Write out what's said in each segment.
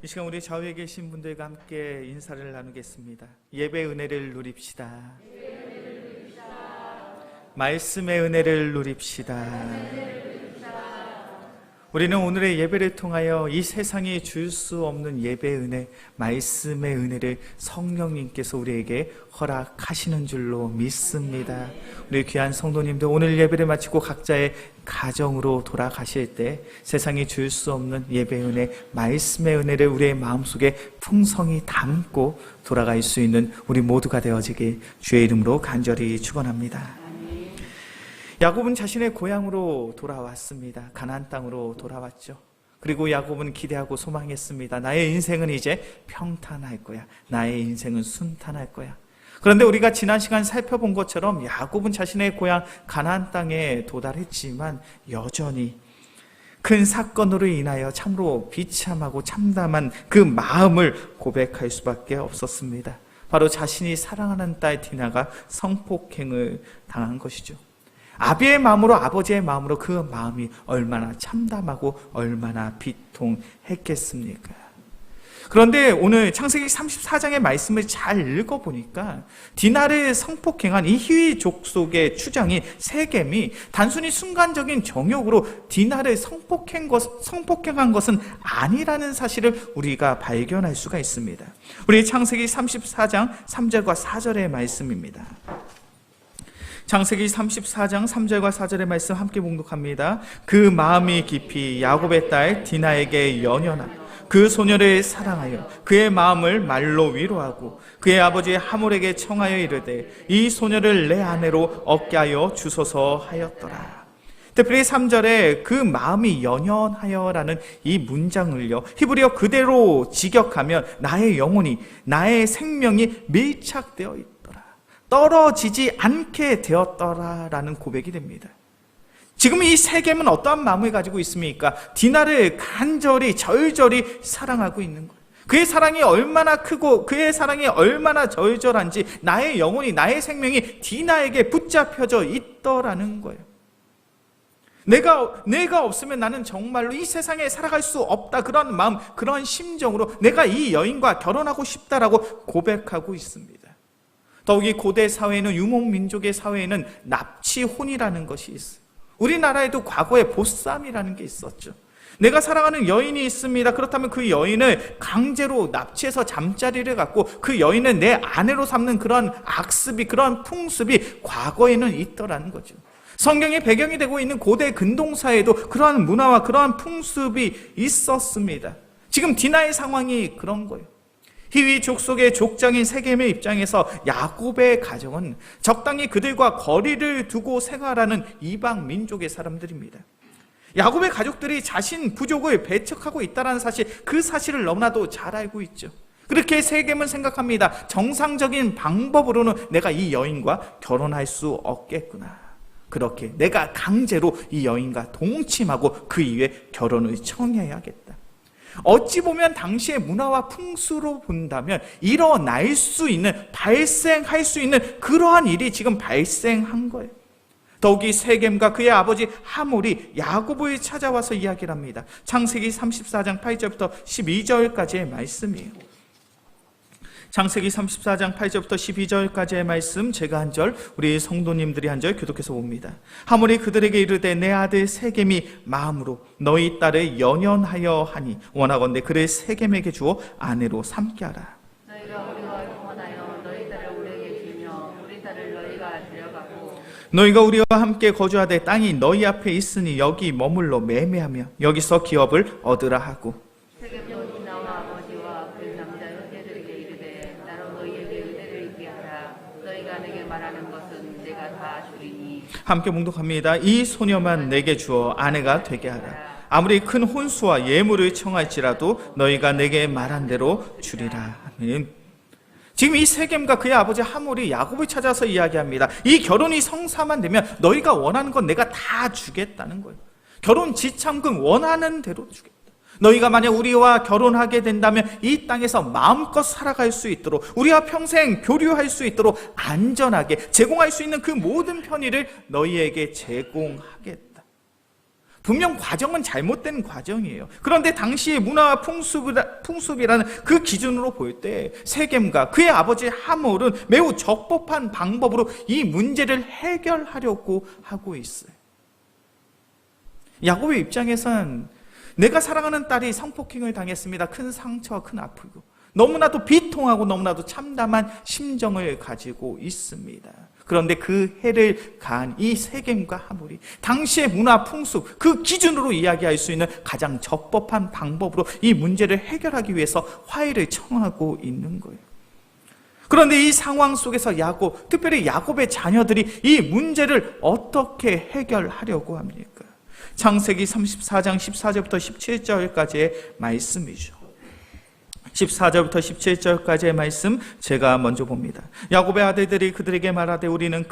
이 시간 우리 좌우에 계신 분들과 함께 인사를 나누겠습니다. 예배 은혜를 누립시다. 말씀의 은혜를 누립시다. 우리는 오늘의 예배를 통하여 이 세상이 줄 수 없는 예배 은혜, 말씀의 은혜를 성령님께서 우리에게 허락하시는 줄로 믿습니다. 우리 귀한 성도님들, 오늘 예배를 마치고 각자의 가정으로 돌아가실 때 세상이 줄 수 없는 예배 은혜, 말씀의 은혜를 우리의 마음속에 풍성히 담고 돌아갈 수 있는 우리 모두가 되어지길 주의 이름으로 간절히 축원합니다. 야곱은 자신의 고향으로 돌아왔습니다. 가나안 땅으로 돌아왔죠. 그리고 야곱은 기대하고 소망했습니다. 나의 인생은 이제 평탄할 거야. 나의 인생은 순탄할 거야. 그런데 우리가 지난 시간 살펴본 것처럼 야곱은 자신의 고향 가나안 땅에 도달했지만 여전히 큰 사건으로 인하여 참으로 비참하고 참담한 그 마음을 고백할 수밖에 없었습니다. 바로 자신이 사랑하는 딸 디나가 성폭행을 당한 것이죠. 아비의 마음으로, 아버지의 마음으로 그 마음이 얼마나 참담하고 얼마나 비통했겠습니까? 그런데 오늘 창세기 34장의 말씀을 잘 읽어보니까 디나를 성폭행한 이 히위 족속의 추장이 세겜이 단순히 순간적인 정욕으로 디나를 성폭행한 것은 아니라는 사실을 우리가 발견할 수가 있습니다. 우리 창세기 34장 3절과 4절의 말씀입니다. 창세기 34장 3절과 4절의 말씀 함께 봉독합니다. 그 마음이 깊이 야곱의 딸 디나에게 연연하며 그 소녀를 사랑하여 그의 마음을 말로 위로하고 그의 아버지 하몰에게 청하여 이르되 이 소녀를 내 아내로 얻게 하여 주소서 하였더라. 특별히 3절에 그 마음이 연연하여라는 이 문장을요, 히브리어 그대로 직역하면 나의 영혼이, 나의 생명이 밀착되어 있다, 떨어지지 않게 되었더라라는 고백이 됩니다. 지금 이 세겜은 어떠한 마음을 가지고 있습니까? 디나를 간절히 절절히 사랑하고 있는 거예요. 그의 사랑이 얼마나 크고 그의 사랑이 얼마나 절절한지 나의 영혼이, 나의 생명이 디나에게 붙잡혀져 있더라는 거예요. 내가 없으면 나는 정말로 이 세상에 살아갈 수 없다, 그런 마음, 그런 심정으로 내가 이 여인과 결혼하고 싶다라고 고백하고 있습니다. 더욱이 고대 사회에는, 유목민족의 사회에는 납치혼이라는 것이 있어요. 우리나라에도 과거에 보쌈이라는 게 있었죠. 내가 사랑하는 여인이 있습니다. 그렇다면 그 여인을 강제로 납치해서 잠자리를 갖고 그 여인을 내 아내로 삼는 그런 악습이, 그런 풍습이 과거에는 있더라는 거죠. 성경의 배경이 되고 있는 고대 근동사에도 그러한 문화와 그러한 풍습이 있었습니다. 지금 디나의 상황이 그런 거예요. 히위 족속의 족장인 세겜의 입장에서 야곱의 가정은 적당히 그들과 거리를 두고 생활하는 이방 민족의 사람들입니다. 야곱의 가족들이 자신 부족을 배척하고 있다는 사실, 그 사실을 너무나도 잘 알고 있죠. 그렇게 세겜은 생각합니다. 정상적인 방법으로는 내가 이 여인과 결혼할 수 없겠구나. 그렇게 내가 강제로 이 여인과 동침하고 그 이후에 결혼을 청해야겠다. 어찌 보면 당시의 문화와 풍수로 본다면 일어날 수 있는, 발생할 수 있는 그러한 일이 지금 발생한 거예요. 더욱이 세겜과 그의 아버지 하몰이 야곱을 찾아와서 이야기를 합니다. 창세기 34장 8절부터 12절까지의 말씀이에요. 창세기 34장 8절부터 12절까지의 말씀, 제가 한 절, 우리 성도님들이 한 절 교독해서 봅니다. 하몰이 그들에게 이르되 내 아들 세겜이 마음으로 너희 딸을 연연하여 하니 원하건대 그를 세겜에게 주어 아내로 삼게 하라. 너희가 우리와 동원하여 너희 딸을 우리에게 주며 우리 딸을 너희가 데려가고 너희가 우리와 함께 거주하되 땅이 너희 앞에 있으니 여기 머물러 매매하며 여기서 기업을 얻으라 하고 세겜도 디나와 아버지와 그 남자 형제들에게 이르되 나로 너희에게 은혜를 있게 하라. 너희가 내게 말하는 것은 내가 다 주리니. 함께 봉독합니다. 이 소녀만 내게 주어 아내가 되게 하라. 아무리 큰 혼수와 예물을 청할지라도 너희가 내게 말한 대로 주리라. 아멘. 지금 이 세겜과 그의 아버지 하몰이 야곱을 찾아서 이야기합니다. 이 결혼이 성사만 되면 너희가 원하는 건 내가 다 주겠다는 거예요. 결혼 지참금 원하는 대로 주겠다. 너희가 만약 우리와 결혼하게 된다면 이 땅에서 마음껏 살아갈 수 있도록, 우리와 평생 교류할 수 있도록 안전하게 제공할 수 있는 그 모든 편의를 너희에게 제공하겠다. 분명 과정은 잘못된 과정이에요. 그런데 당시의 문화와 풍습이라는 그 기준으로 볼 때 세겜과 그의 아버지 하몰은 매우 적법한 방법으로 이 문제를 해결하려고 하고 있어요. 야곱의 입장에선 내가 사랑하는 딸이 성폭행을 당했습니다. 큰 상처와 큰 아프고 너무나도 비통하고 너무나도 참담한 심정을 가지고 있습니다. 그런데 그 해를 가한 이 세겜과 하몰이 당시의 문화 풍습 그 기준으로 이야기할 수 있는 가장 적법한 방법으로 이 문제를 해결하기 위해서 화해를 청하고 있는 거예요. 그런데 이 상황 속에서 야곱, 특별히 야곱의 자녀들이 이 문제를 어떻게 해결하려고 합니까? 창세기 34장 14절부터 17절까지의 말씀이죠. 14절부터 17절까지의 말씀 제가 먼저 봅니다. 야곱의 아들들이 그들에게 말하되 우리는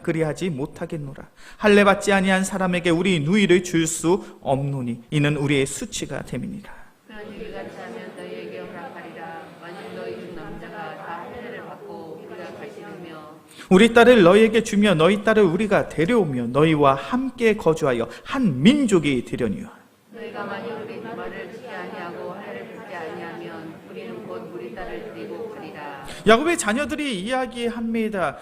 그리하지 못하겠노라. 할례 받지 아니한 사람에게 우리 누이를 줄 수 없노니 이는 우리의 수치가 됨이니라. 그러니 이같이 하면 너희에게 허락하리라. 만일 너희 중 남자가 다 할례를 받고 우리가 가시르며 우리 딸을 너희에게 주며 너희 딸을 우리가 데려오며 너희와 함께 거주하여 한 민족이 되려니와. 너희가 만일 우리 말을 지지 아니하고 할례를 받지 아니하면 우리는 곧 우리 딸을 드리고 가리라. 야곱의 자녀들이 이야기합니다.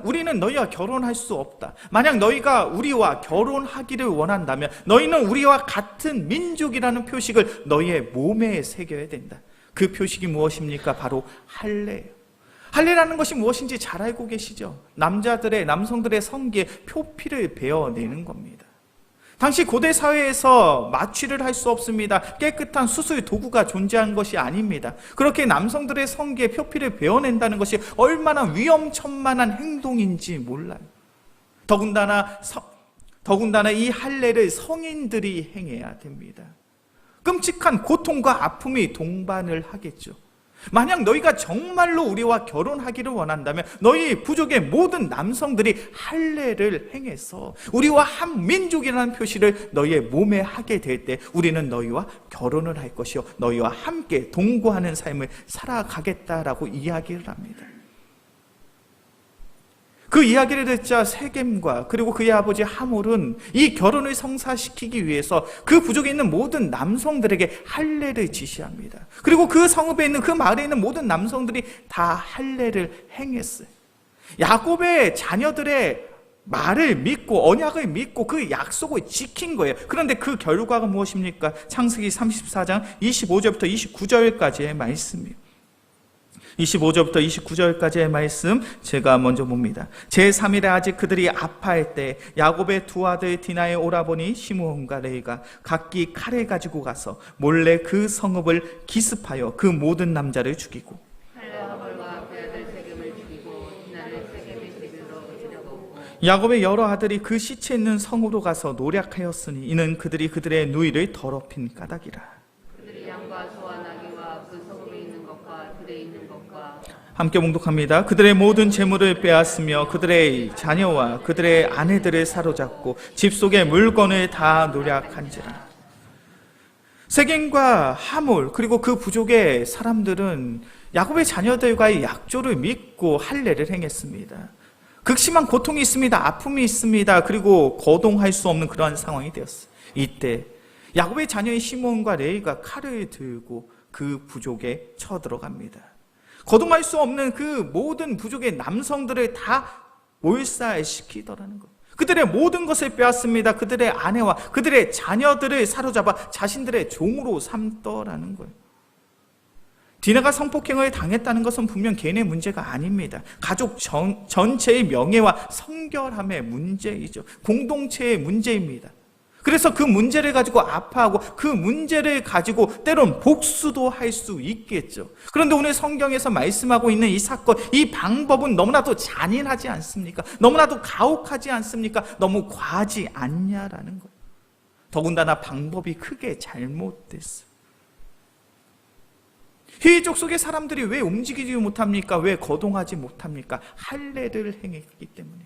우리는 너희와 결혼할 수 없다. 만약 너희가 우리와 결혼하기를 원한다면 너희는 우리와 같은 민족이라는 표식을 너희의 몸에 새겨야 된다. 그 표식이 무엇입니까? 바로 할례예요. 할례라는 것이 무엇인지 잘 알고 계시죠? 남성들의 성기에 표피를 베어내는 겁니다. 당시 고대 사회에서 마취를 할 수 없습니다. 깨끗한 수술 도구가 존재한 것이 아닙니다. 그렇게 남성들의 성기에 표피를 베어낸다는 것이 얼마나 위험천만한 행동인지 몰라요. 더군다나 이 할례를 성인들이 행해야 됩니다. 끔찍한 고통과 아픔이 동반을 하겠죠. 만약 너희가 정말로 우리와 결혼하기를 원한다면 너희 부족의 모든 남성들이 할례를 행해서 우리와 한 민족이라는 표시를 너희의 몸에 하게 될 때 우리는 너희와 결혼을 할 것이요 너희와 함께 동거하는 삶을 살아가겠다라고 이야기를 합니다. 그 이야기를 듣자 세겜과 그리고 그의 아버지 하몰은 이 결혼을 성사시키기 위해서 그 부족에 있는 모든 남성들에게 할례를 지시합니다. 그리고 그 성읍에 있는 그 마을에 있는 모든 남성들이 다 할례를 행했어요. 야곱의 자녀들의 말을 믿고 언약을 믿고 그 약속을 지킨 거예요. 그런데 그 결과가 무엇입니까? 창세기 34장 25절부터 29절까지의 말씀이에요. 25절부터 29절까지의 말씀 제가 먼저 봅니다. 제3일에 아직 그들이 아파할 때 야곱의 두 아들 디나의 오라버니 시므온과 레이가 각기 칼을 가지고 가서 몰래 그 성읍을 기습하여 그 모든 남자를 죽이고 할례하몰과 그 아들 세겜을 죽이고 디나를 세겜의 집으로 데려오고 야곱의 여러 아들이 그 시체 있는 성으로 가서 노략하였으니 이는 그들이 그들의 누이를 더럽힌 까닭이라. 그들이 양과 소와 나귀와 그 성읍에 있는 것과 들에 있는 것과 함께 봉독합니다. 그들의 모든 재물을 빼앗으며 그들의 자녀와 그들의 아내들을 사로잡고 집 속의 물건을 다 노략한지라. 세겜과 하몰 그리고 그 부족의 사람들은 야곱의 자녀들과의 약조를 믿고 할례를 행했습니다. 극심한 고통이 있습니다. 아픔이 있습니다. 그리고 거동할 수 없는 그러한 상황이 되었어요. 이때 야곱의 자녀인 시몬과 레이가 칼을 들고 그 부족에 쳐들어갑니다. 거동할 수 없는 그 모든 부족의 남성들을 다 몰살시키더라는 것. 그들의 모든 것을 빼앗습니다. 그들의 아내와 그들의 자녀들을 사로잡아 자신들의 종으로 삼더라는 거예요. 디나가 성폭행을 당했다는 것은 분명 개인의 문제가 아닙니다. 가족 전체의 명예와 성결함의 문제이죠. 공동체의 문제입니다. 그래서 그 문제를 가지고 아파하고 그 문제를 가지고 때론 복수도 할 수 있겠죠. 그런데 오늘 성경에서 말씀하고 있는 이 사건, 이 방법은 너무나도 잔인하지 않습니까? 너무나도 가혹하지 않습니까? 너무 과하지 않냐라는 거예요. 더군다나 방법이 크게 잘못됐어요. 희족 속의 사람들이 왜 움직이지 못합니까? 왜 거동하지 못합니까? 할례를 행했기 때문에.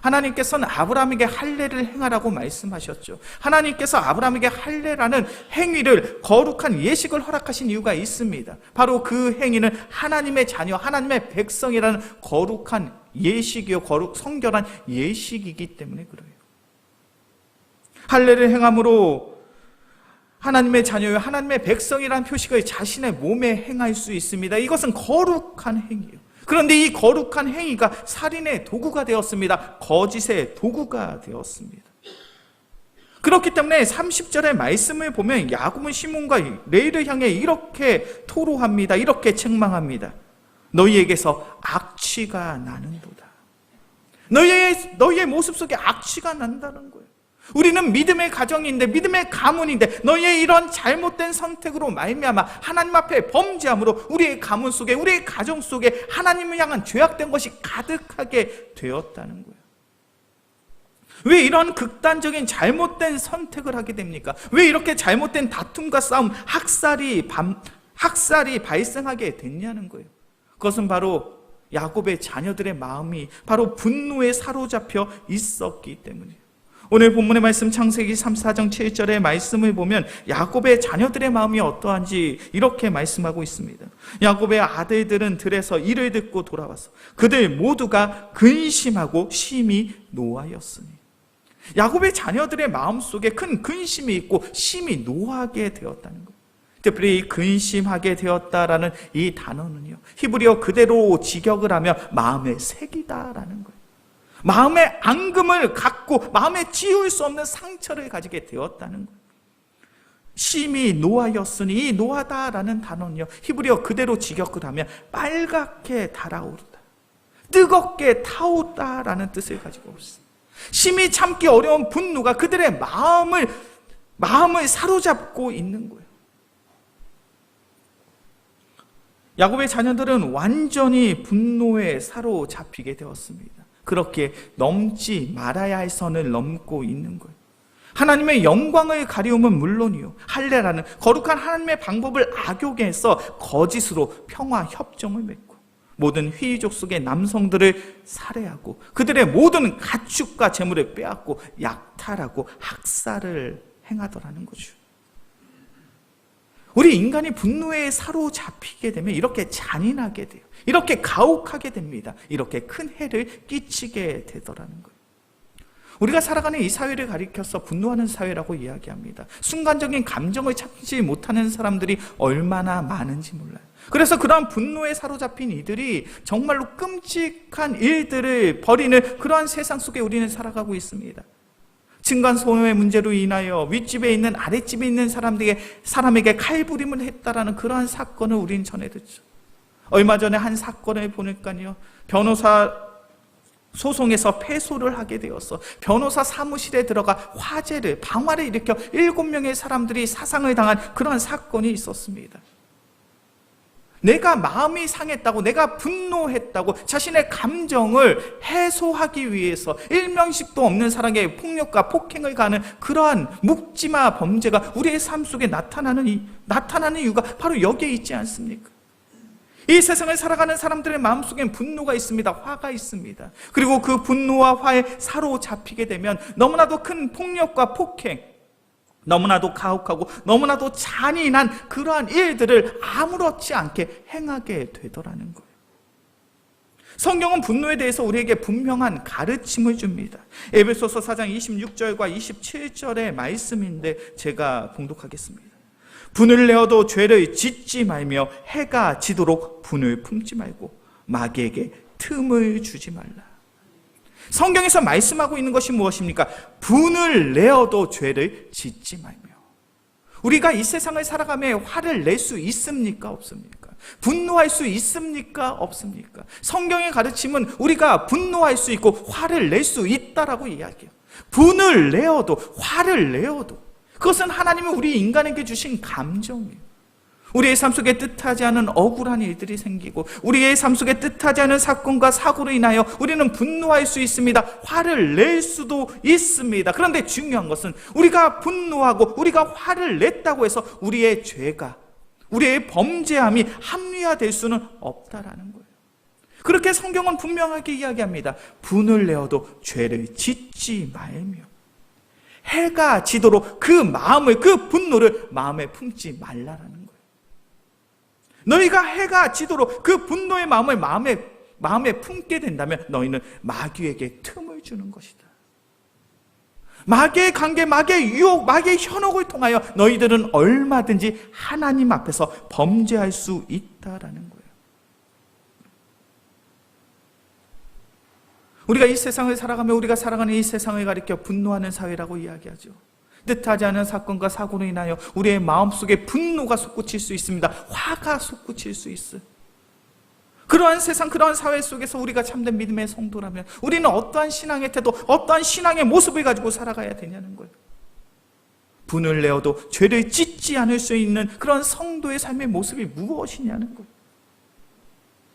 하나님께서는 아브라함에게 할례를 행하라고 말씀하셨죠. 하나님께서 아브라함에게 할례라는 행위를 거룩한 예식을 허락하신 이유가 있습니다. 바로 그 행위는 하나님의 자녀, 하나님의 백성이라는 거룩한 예식이요, 성결한 예식이기 때문에 그래요. 할례를 행함으로 하나님의 자녀요, 하나님의 백성이라는 표식을 자신의 몸에 행할 수 있습니다. 이것은 거룩한 행위예요. 그런데 이 거룩한 행위가 살인의 도구가 되었습니다. 거짓의 도구가 되었습니다. 그렇기 때문에 30절의 말씀을 보면 야곱은 시몬과 레위를 향해 이렇게 토로합니다. 이렇게 책망합니다. 너희에게서 악취가 나는도다. 너희의 모습 속에 악취가 난다는 거예요. 우리는 믿음의 가정인데, 믿음의 가문인데, 너희의 이런 잘못된 선택으로 말미암아 하나님 앞에 범죄함으로 우리의 가문 속에, 우리의 가정 속에 하나님을 향한 죄악된 것이 가득하게 되었다는 거예요. 왜 이런 극단적인 잘못된 선택을 하게 됩니까? 왜 이렇게 잘못된 다툼과 싸움, 학살이 발생하게 됐냐는 거예요. 그것은 바로 야곱의 자녀들의 마음이 바로 분노에 사로잡혀 있었기 때문이에요. 오늘 본문의 말씀 창세기 34장 7절의 말씀을 보면 야곱의 자녀들의 마음이 어떠한지 이렇게 말씀하고 있습니다. 야곱의 아들들은 들에서 이를 듣고 돌아와서 그들 모두가 근심하고 심히 노하였으니, 야곱의 자녀들의 마음속에 큰 근심이 있고 심히 노하게 되었다는 거예요. 특별히 근심하게 되었다라는 이 단어는요, 히브리어 그대로 직역을 하면 마음의 색이다라는 거예요. 마음의 앙금을 갖고 마음에 지울 수 없는 상처를 가지게 되었다는 거예요. 심히 노하였으니, 이 노하다라는 단어는요, 히브리어 그대로 직역을 하면 빨갛게 달아오르다, 뜨겁게 타오르다라는 뜻을 가지고 있습니다. 심히 참기 어려운 분노가 그들의 마음을 사로잡고 있는 거예요. 야곱의 자녀들은 완전히 분노에 사로잡히게 되었습니다. 그렇게 넘지 말아야 할 선을 넘고 있는 거예요. 하나님의 영광을 가리움은 물론이요, 할례라는 거룩한 하나님의 방법을 악용해서 거짓으로 평화 협정을 맺고 모든 회의족 속의 남성들을 살해하고 그들의 모든 가축과 재물을 빼앗고 약탈하고 학살을 행하더라는 거죠. 우리 인간이 분노에 사로잡히게 되면 이렇게 잔인하게 돼요. 이렇게 가혹하게 됩니다. 이렇게 큰 해를 끼치게 되더라는 거예요. 우리가 살아가는 이 사회를 가리켜서 분노하는 사회라고 이야기합니다. 순간적인 감정을 참지 못하는 사람들이 얼마나 많은지 몰라요. 그래서 그러한 분노에 사로잡힌 이들이 정말로 끔찍한 일들을 벌이는 그러한 세상 속에 우리는 살아가고 있습니다. 층간소음의 문제로 인하여 윗집에 있는 아랫집에 있는 사람에게 칼부림을 했다라는 그러한 사건을 우리는 전해 듣죠. 얼마 전에 한 사건을 보니까요, 변호사 소송에서 패소를 하게 되어서 변호사 사무실에 들어가 방화를 일으켜 7명의 사람들이 사상을 당한 그러한 사건이 있었습니다. 내가 마음이 상했다고, 내가 분노했다고 자신의 감정을 해소하기 위해서 일명씩도 없는 사람에게 폭력과 폭행을 가하는 그러한 묵지마 범죄가 우리의 삶 속에 나타나는 이유가 바로 여기에 있지 않습니까? 이 세상을 살아가는 사람들의 마음속엔 분노가 있습니다. 화가 있습니다. 그리고 그 분노와 화에 사로잡히게 되면 너무나도 큰 폭력과 폭행, 너무나도 가혹하고 너무나도 잔인한 그러한 일들을 아무렇지 않게 행하게 되더라는 거예요. 성경은 분노에 대해서 우리에게 분명한 가르침을 줍니다. 에베소서 4장 26절과 27절의 말씀인데 제가 봉독하겠습니다. 분을 내어도 죄를 짓지 말며 해가 지도록 분을 품지 말고 마귀에게 틈을 주지 말라. 성경에서 말씀하고 있는 것이 무엇입니까? 분을 내어도 죄를 짓지 말며. 우리가 이 세상을 살아가며 화를 낼 수 있습니까? 없습니까? 분노할 수 있습니까? 없습니까? 성경의 가르침은 우리가 분노할 수 있고 화를 낼 수 있다라고 이야기해요. 분을 내어도, 화를 내어도, 그것은 하나님이 우리 인간에게 주신 감정이에요. 우리의 삶 속에 뜻하지 않은 억울한 일들이 생기고 우리의 삶 속에 뜻하지 않은 사건과 사고로 인하여 우리는 분노할 수 있습니다. 화를 낼 수도 있습니다. 그런데 중요한 것은 우리가 분노하고 우리가 화를 냈다고 해서 우리의 죄가, 우리의 범죄함이 합리화될 수는 없다라는 거예요. 그렇게 성경은 분명하게 이야기합니다. 분을 내어도 죄를 짓지 말며 해가 지도록 그 마음을, 그 분노를 마음에 품지 말라라는 거예요. 너희가 해가 지도록 그 분노의 마음을 마음에 품게 된다면 너희는 마귀에게 틈을 주는 것이다. 마귀의 관계, 마귀의 유혹, 마귀의 현혹을 통하여 너희들은 얼마든지 하나님 앞에서 범죄할 수 있다라는 거예요. 우리가 이 세상을 살아가며 우리가 살아가는 이 세상을 가리켜 분노하는 사회라고 이야기하죠. 뜻하지 않은 사건과 사고로 인하여 우리의 마음속에 분노가 솟구칠 수 있습니다. 화가 솟구칠 수 있어요. 그러한 세상, 그러한 사회 속에서 우리가 참된 믿음의 성도라면 우리는 어떠한 신앙의 태도, 어떠한 신앙의 모습을 가지고 살아가야 되냐는 거예요. 분을 내어도 죄를 짓지 않을 수 있는 그런 성도의 삶의 모습이 무엇이냐는 거예요.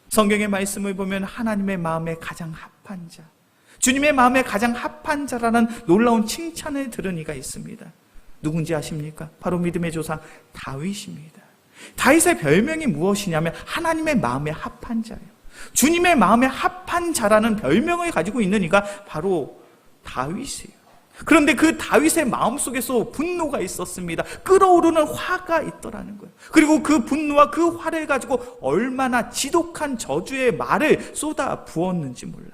성경의 말씀을 보면 하나님의 마음에 가장 합한 자, 주님의 마음에 가장 합한 자라는 놀라운 칭찬을 들은 이가 있습니다. 누군지 아십니까? 바로 믿음의 조상 다윗입니다. 다윗의 별명이 무엇이냐면 하나님의 마음에 합한 자예요. 주님의 마음에 합한 자라는 별명을 가지고 있는 이가 바로 다윗이에요. 그런데 그 다윗의 마음속에서 분노가 있었습니다. 끓어오르는 화가 있더라는 거예요. 그리고 그 분노와 그 화를 가지고 얼마나 지독한 저주의 말을 쏟아 부었는지 몰라요.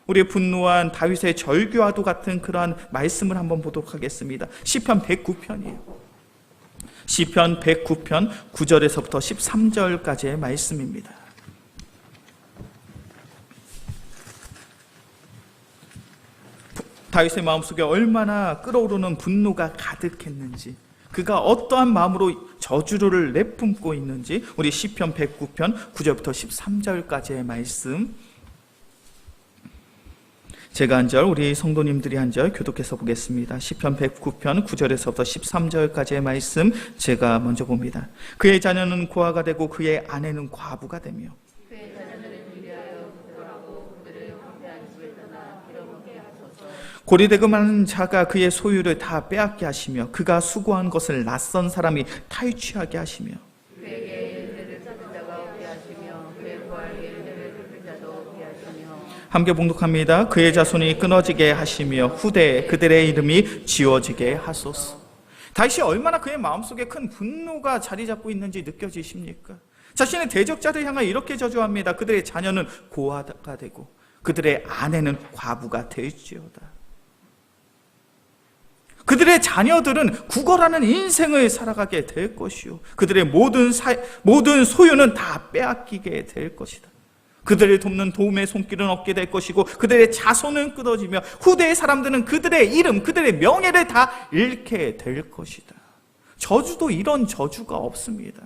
우리의 분노한 다윗의 절규와도 같은 그러한 말씀을 한번 보도록 하겠습니다. 시편 109편이에요. 시편 109편 9절에서부터 13절까지의 말씀입니다. 다윗의 마음속에 얼마나 끓어오르는 분노가 가득했는지, 그가 어떠한 마음으로 저주를 내뿜고 있는지 우리 시편 109편 9절부터 13절까지의 말씀, 제가 한 절, 우리 성도님들이 한 절 교독해서 보겠습니다. 시편 109편 9절에서부터 13절까지의 말씀 제가 먼저 봅니다. 그의 자녀는 고아가 되고 그의 아내는 과부가 되며 그의 자녀들을 위하여 구별하고 그들을 황폐한 집을 떠나 빌어먹게 하소서. 고리대금하는 자가 그의 소유를 다 빼앗게 하시며 그가 수고한 것을 낯선 사람이 탈취하게 하시며 그에게 일들을 찾은 자가 없게 하시며 그의 구할 일들을 쫓을 자도 없게 하시며 함께 봉독합니다. 그의 자손이 끊어지게 하시며 후대에 그들의 이름이 지워지게 하소서. 다윗이 얼마나 그의 마음속에 큰 분노가 자리 잡고 있는지 느껴지십니까? 자신의 대적자를 향하여 이렇게 저주합니다. 그들의 자녀는 고아가 되고 그들의 아내는 과부가 될지어다. 그들의 자녀들은 구걸하는 인생을 살아가게 될 것이요, 그들의 모든 소유는 다 빼앗기게 될 것이다. 그들을 돕는 도움의 손길은 없게 될 것이고 그들의 자손은 끊어지며 후대의 사람들은 그들의 이름, 그들의 명예를 다 잃게 될 것이다. 저주도 이런 저주가 없습니다.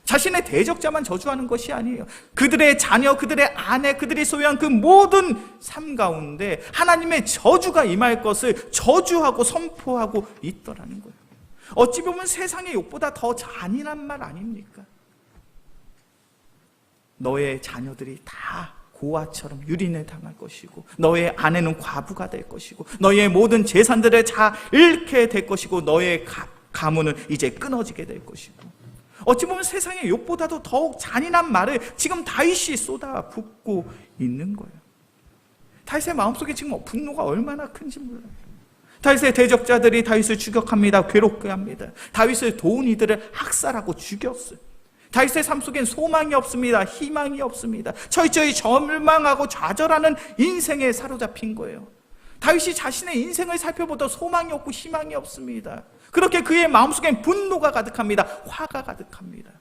자신의 대적자만 저주하는 것이 아니에요. 그들의 자녀, 그들의 아내, 그들이 소유한 그 모든 삶 가운데 하나님의 저주가 임할 것을 저주하고 선포하고 있더라는 거예요. 어찌 보면 세상의 욕보다 더 잔인한 말 아닙니까? 너의 자녀들이 다 고아처럼 유린을 당할 것이고 너의 아내는 과부가 될 것이고 너의 모든 재산들을 다 잃게 될 것이고 너의 가문은 이제 끊어지게 될 것이고, 어찌 보면 세상의 욕보다도 더욱 잔인한 말을 지금 다윗이 쏟아붓고 있는 거예요. 다윗의 마음속에 지금 분노가 얼마나 큰지 몰라요. 다윗의 대적자들이 다윗을 추격합니다. 괴롭게 합니다. 다윗을 도운 이들을 학살하고 죽였어요. 다윗의 삶 속엔 소망이 없습니다. 희망이 없습니다. 철저히 절망하고 좌절하는 인생에 사로잡힌 거예요. 다윗이 자신의 인생을 살펴보다 소망이 없고 희망이 없습니다. 그렇게 그의 마음속엔 분노가 가득합니다. 화가 가득합니다.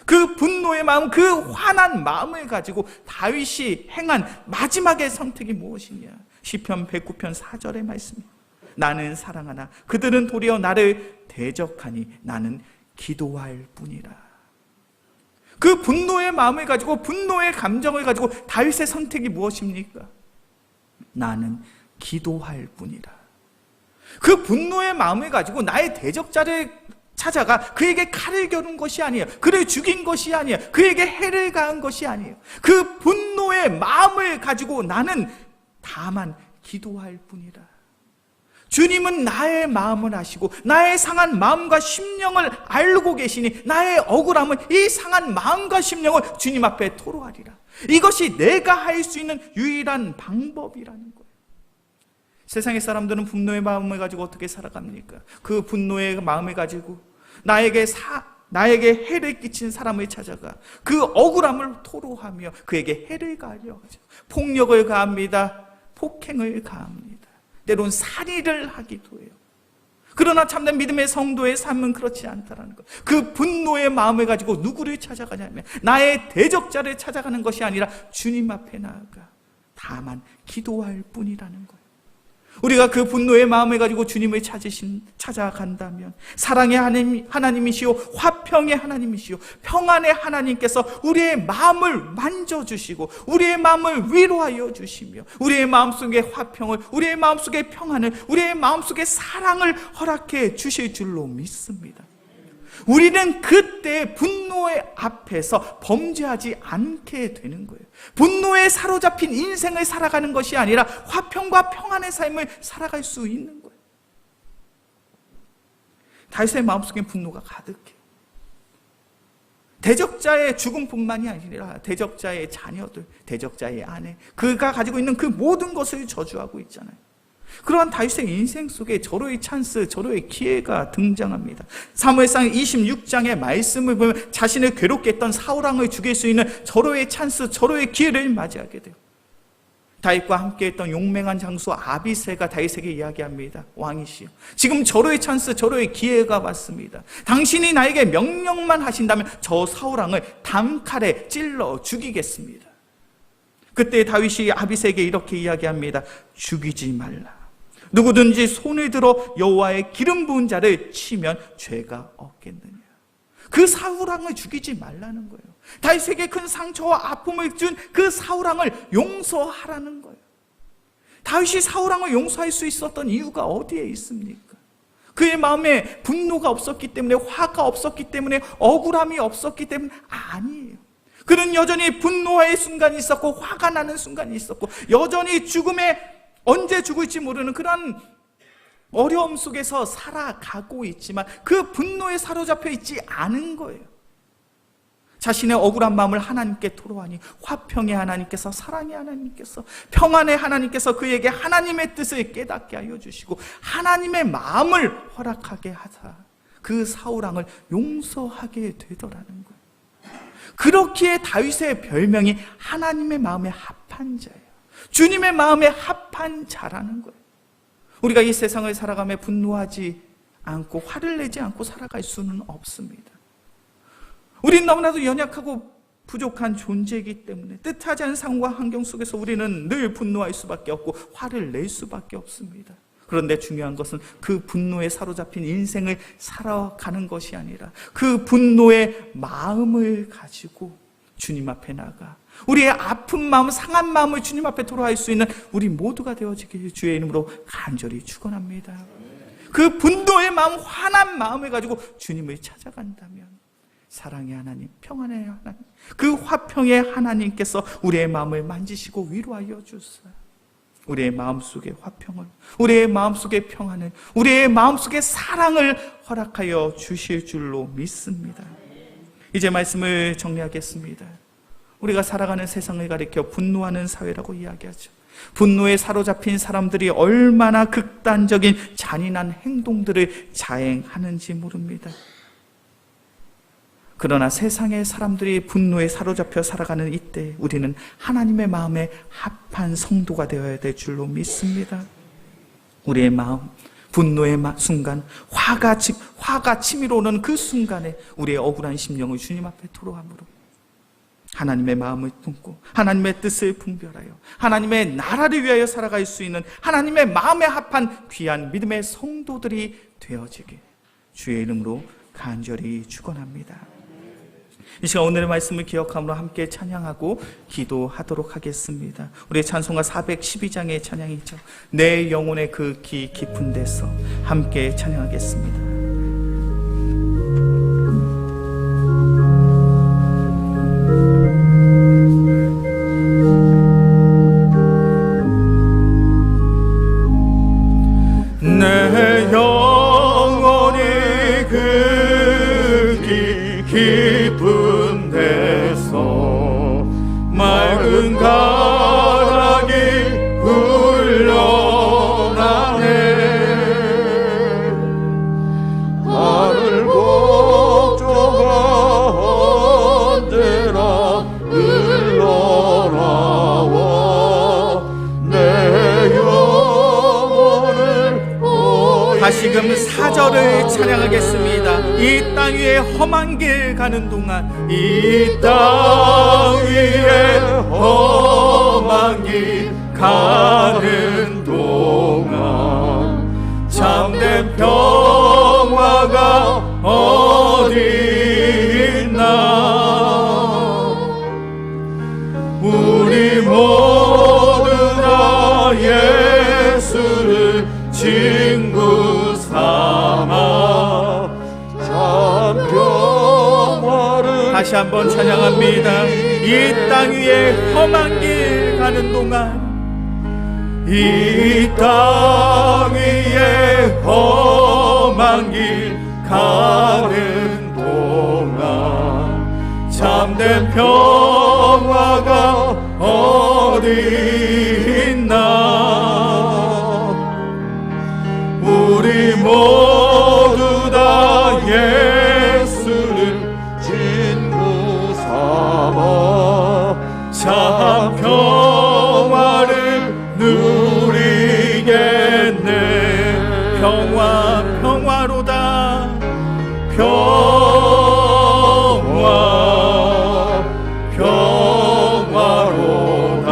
그 분노의 마음, 그 화난 마음을 가지고 다윗이 행한 마지막의 선택이 무엇이냐? 시편 109편 4절의 말씀입니다. 나는 사랑하나 그들은 도리어 나를 대적하니 나는 기도할 뿐이라. 그 분노의 마음을 가지고, 분노의 감정을 가지고 다윗의 선택이 무엇입니까? 나는 기도할 뿐이라. 그 분노의 마음을 가지고 나의 대적자를 찾아가 그에게 칼을 겨눈 것이 아니에요. 그를 죽인 것이 아니에요. 그에게 해를 가한 것이 아니에요. 그 분노의 마음을 가지고 나는 다만 기도할 뿐이라. 주님은 나의 마음을 아시고 나의 상한 마음과 심령을 알고 계시니 나의 억울함을, 이 상한 마음과 심령을 주님 앞에 토로하리라. 이것이 내가 할 수 있는 유일한 방법이라는 거예요. 세상의 사람들은 분노의 마음을 가지고 어떻게 살아갑니까? 그 분노의 마음을 가지고 나에게 해를 끼친 사람을 찾아가 그 억울함을 토로하며 그에게 해를 가하려 하죠. 폭력을 가합니다. 폭행을 가합니다. 때론 살인을 하기도 해요. 그러나 참된 믿음의 성도의 삶은 그렇지 않다라는 것. 그 분노의 마음을 가지고 누구를 찾아가냐면 나의 대적자를 찾아가는 것이 아니라 주님 앞에 나아가 다만 기도할 뿐이라는 거예요. 우리가 그 분노의 마음을 가지고 주님을 찾아간다면 사랑의 하나님이시오, 화평의 하나님이시오, 평안의 하나님께서 우리의 마음을 만져주시고 우리의 마음을 위로하여 주시며 우리의 마음속에 화평을, 우리의 마음속에 평안을, 우리의 마음속에 사랑을 허락해 주실 줄로 믿습니다. 우리는 그때 분노의 앞에서 범죄하지 않게 되는 거예요. 분노에 사로잡힌 인생을 살아가는 것이 아니라 화평과 평안의 삶을 살아갈 수 있는 거예요. 다윗의 마음속에 분노가 가득해요. 대적자의 죽음뿐만이 아니라 대적자의 자녀들, 대적자의 아내, 그가 가지고 있는 그 모든 것을 저주하고 있잖아요. 그러한 다윗의 인생 속에 절호의 찬스, 절호의 기회가 등장합니다. 사무엘상 26장의 말씀을 보면 자신을 괴롭게 했던 사울왕을 죽일 수 있는 절호의 찬스, 절호의 기회를 맞이하게 돼요. 다윗과 함께 했던 용맹한 장수 아비새가 다윗에게 이야기합니다. 왕이시여, 지금 절호의 찬스, 절호의 기회가 왔습니다. 당신이 나에게 명령만 하신다면 저 사울왕을 단칼에 찔러 죽이겠습니다. 그때 다윗이 아비새에게 이렇게 이야기합니다. 죽이지 말라. 누구든지 손을 들어 여호와의 기름 부은 자를 치면 죄가 없겠느냐. 그 사울왕을 죽이지 말라는 거예요. 다윗에게 큰 상처와 아픔을 준 그 사울왕을 용서하라는 거예요. 다윗이 사울왕을 용서할 수 있었던 이유가 어디에 있습니까? 그의 마음에 분노가 없었기 때문에, 화가 없었기 때문에, 억울함이 없었기 때문에 아니에요. 그는 여전히 분노의 순간이 있었고 화가 나는 순간이 있었고 여전히 언제 죽을지 모르는 그런 어려움 속에서 살아가고 있지만 그 분노에 사로잡혀 있지 않은 거예요. 자신의 억울한 마음을 하나님께 토로하니 화평의 하나님께서, 사랑의 하나님께서, 평안의 하나님께서 그에게 하나님의 뜻을 깨닫게 하여 주시고 하나님의 마음을 허락하게 하사 그 사울왕을 용서하게 되더라는 거예요. 그렇기에 다윗의 별명이 하나님의 마음에 합한 자예요. 주님의 마음에 합한 자라는 거예요. 우리가 이 세상을 살아가며 분노하지 않고 화를 내지 않고 살아갈 수는 없습니다. 우리는 너무나도 연약하고 부족한 존재이기 때문에 뜻하지 않은 상황과 환경 속에서 우리는 늘 분노할 수밖에 없고 화를 낼 수밖에 없습니다. 그런데 중요한 것은 그 분노에 사로잡힌 인생을 살아가는 것이 아니라 그 분노의 마음을 가지고 주님 앞에 나가 우리의 아픈 마음, 상한 마음을 주님 앞에 토로할 수 있는 우리 모두가 되어지길 주의 이름으로 간절히 축원합니다. 그 분노의 마음, 화난 마음을 가지고 주님을 찾아간다면 사랑의 하나님, 평안의 하나님, 그 화평의 하나님께서 우리의 마음을 만지시고 위로하여 주사 우리의 마음속에 화평을, 우리의 마음속에 평안을, 우리의 마음속에 사랑을 허락하여 주실 줄로 믿습니다. 이제 말씀을 정리하겠습니다. 우리가 살아가는 세상을 가리켜 분노하는 사회라고 이야기하죠. 분노에 사로잡힌 사람들이 얼마나 극단적인 잔인한 행동들을 자행하는지 모릅니다. 그러나 세상의 사람들이 분노에 사로잡혀 살아가는 이때 우리는 하나님의 마음에 합한 성도가 되어야 될 줄로 믿습니다. 우리의 마음, 분노의 순간, 화가 치밀어 오는 그 순간에 우리의 억울한 심령을 주님 앞에 토로함으로 하나님의 마음을 품고 하나님의 뜻을 분별하여 하나님의 나라를 위하여 살아갈 수 있는 하나님의 마음에 합한 귀한 믿음의 성도들이 되어지길 주의 이름으로 간절히 축원합니다. 이 시간 오늘의 말씀을 기억함으로 함께 찬양하고 기도하도록 하겠습니다. 우리의 찬송가 412장의 찬양이죠. 내 영혼의 그 깊은 데서 함께 찬양하겠습니다. 내 영혼이 그 깊은 데서 맑은 가락이 흘러나네 4절을 찬양하겠습니다. 이 땅 위에 험한 길 가는 동안, 이 땅 위에 험한 길 가는 동안 참된 평화가 어디 있나. 우리 모두 다 예수를 친구 삼아 참 평화를 다시 한번 찬양합니다. 이 땅 위에 험한 길 가는 동안, 이 땅 위에 험한 길 가는 동안 참된 평화가 어디 있나. 우리 모두 다 예수를 친구 삼아 참 평화를 누리겠네. 평화 평화로다. 평화 평화로다.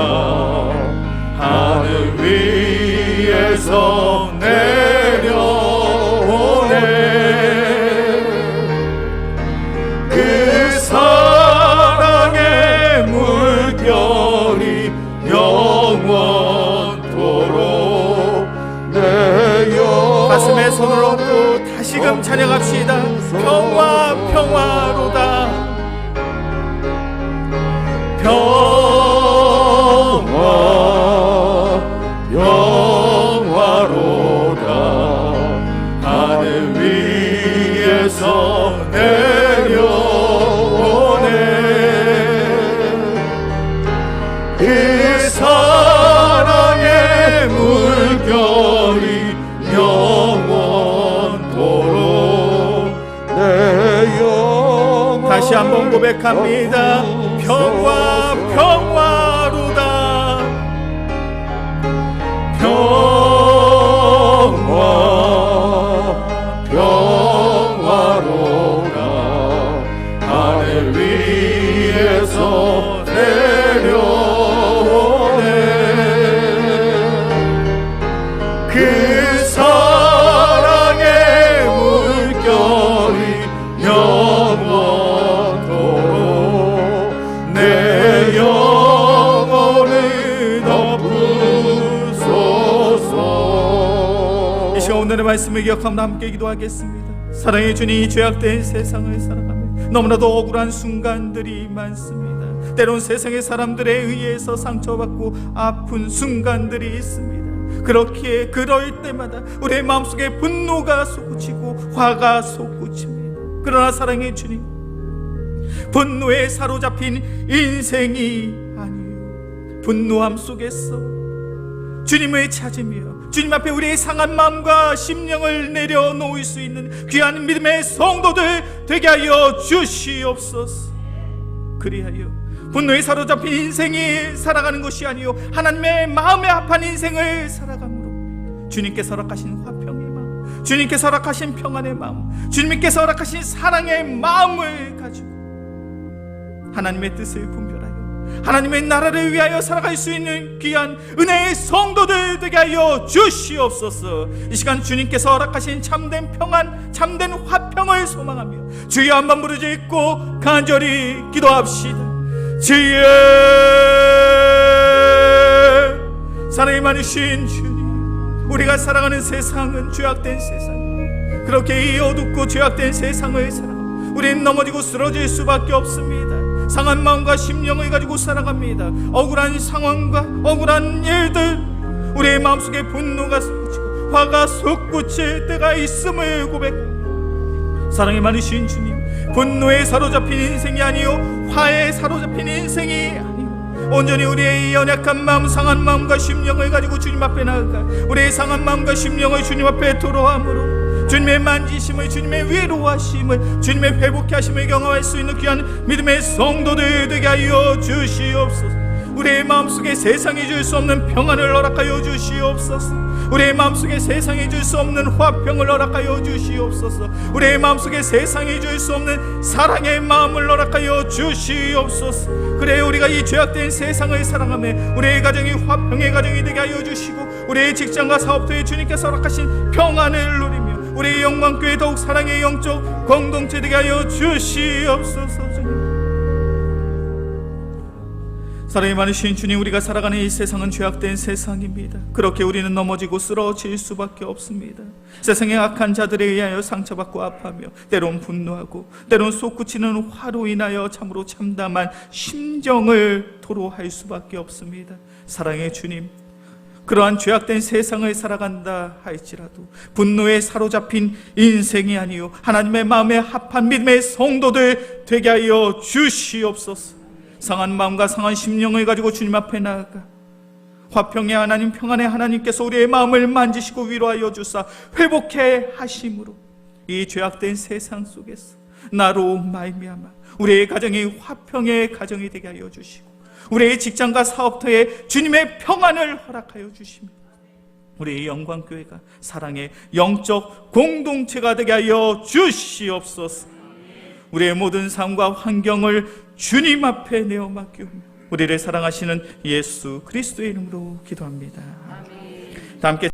하늘 위에서 내려오네. 그 사랑의 물결이 영원토록 내 영 가슴에 손을 얹고 다시금 찬양합시다. 평화 평화로다. 평화 영화로다. 하늘 위에서 내려오네. 그 사랑의 물결이 영원토록 내 영혼 다시 한번 고백합니다. 평화 평화로다. 평화 평화로다. 하늘 위에서 내려오네. 그 사랑의 물결이 영원토록 내 영혼을 덮으소서. 이 시간 오늘의 말씀을 기억하며 함께 기도하겠습니다. 사랑의 주님, 죄악된 세상을 살아가며 너무나도 억울한 순간들이 많습니다. 때론 세상의 사람들에 의해서 상처받고 아픈 순간들이 있습니다. 그렇기에 그럴 때마다 우리의 마음속에 분노가 솟구치고 화가 솟구칩니다. 그러나 사랑의 주님, 분노에 사로잡힌 인생이 아니에요. 분노함 속에서 주님을 찾으며 주님 앞에 우리의 상한 마음과 심령을 내려놓을 수 있는 귀한 믿음의 성도들 되게 하여 주시옵소서. 그리하여 분노에 사로잡힌 인생이 살아가는 것이 아니요 하나님의 마음에 합한 인생을 살아감으로 주님께서 허락하신 화평의 마음, 주님께서 허락하신 평안의 마음, 주님께서 허락하신 사랑의 마음을 가지고 하나님의 뜻을 분별하여 하나님의 나라를 위하여 살아갈 수 있는 귀한 은혜의 성도들 되게 하여 주시옵소서. 이 시간 주님께서 허락하신 참된 평안, 참된 화평을 소망하며 주여 한번 부르짖고 간절히 기도합시다. 주여, 사랑이 많으신 주님, 우리가 살아가는 세상은 죄악된 세상, 그렇게 이 어둡고 죄악된 세상을 살아가 우리는 넘어지고 쓰러질 수밖에 없습니다. 상한 마음과 심령을 가지고 살아갑니다. 억울한 상황과 억울한 일들, 우리의 마음속에 분노가 솟구치고 화가 솟구칠 때가 있음을 고백합니다. 사랑이 많으신 주님, 분노에 사로잡힌 인생이 아니요 화에 사로잡힌 인생이 아니요 온전히 우리의 연약한 마음, 상한 마음과 심령을 가지고 주님 앞에 나아가 우리의 상한 마음과 심령을 주님 앞에 토로함으로 주님의 만지심을, 주님의 위로하심을, 주님의 회복케 하심을 경험할 수 있는 귀한 믿음의 성도들 되게 하여 주시옵소서. 우리의 마음속에 세상이 줄 수 없는 평안을 허락하여 주시옵소서. 우리의 마음속에 세상이 줄 수 없는 화평을 허락하여 주시옵소서. 우리의 마음속에 세상이 줄 수 없는 사랑의 마음을 허락하여 주시옵소서. 그래 우리가 이 죄악된 세상을 사랑하며 우리의 가정이 화평의 가정이 되게 하여 주시고 우리의 직장과 사업터에 주님께서 허락하신 평안을 누리며 우리의 영광교회 더욱 사랑의 영적 공동체 되게 하여 주시옵소서. 주님, 사랑이 많으신 주님, 우리가 살아가는 이 세상은 죄악된 세상입니다. 그렇게 우리는 넘어지고 쓰러질 수밖에 없습니다. 세상의 악한 자들에 의하여 상처받고 아파하며 때론 분노하고 때론 솟구치는 화로 인하여 참으로 참담한 심정을 토로할 수밖에 없습니다. 사랑의 주님, 그러한 죄악된 세상을 살아간다 할지라도 분노에 사로잡힌 인생이 아니요 하나님의 마음에 합한 믿음의 성도들 되게 하여 주시옵소서. 상한 마음과 상한 심령을 가지고 주님 앞에 나아가 화평의 하나님, 평안의 하나님께서 우리의 마음을 만지시고 위로하여 주사 회복해 하심으로 이 죄악된 세상 속에서 나로 말미암아 우리의 가정이 화평의 가정이 되게 하여 주시고 우리의 직장과 사업터에 주님의 평안을 허락하여 주시며 우리의 영광교회가 사랑의 영적 공동체가 되게 하여 주시옵소서. 우리의 모든 삶과 환경을 주님 앞에 내어 맡기오며 우리를 사랑하시는 예수 그리스도의 이름으로 기도합니다. 다 함께